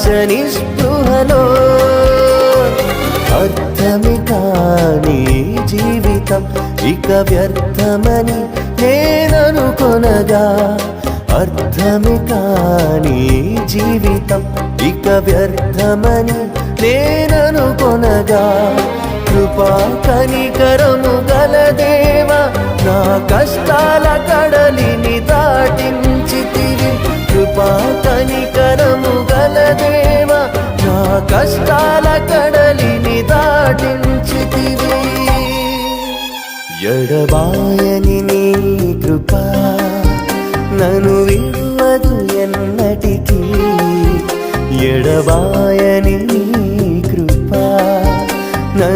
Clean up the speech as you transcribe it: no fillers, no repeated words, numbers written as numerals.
నిరాశ నిస్పృహలో అర్థమే కాని జీవితం ఇక వ్యర్థమని నేననుకొనగా అర్థమే కాని జీవితం ఇక వ్యర్థమని నేననుకొనగా కృపా కనికరము గల దేవా నా కష్టాల కడలిని దాటించితివి కృపా కనికరము గల దేవా నా కష్టాల కడలిని దాటించితివి ఎడబాయని నీ కృపా నన్ను విడువదు ఎన్నటికీ ఎడబాయని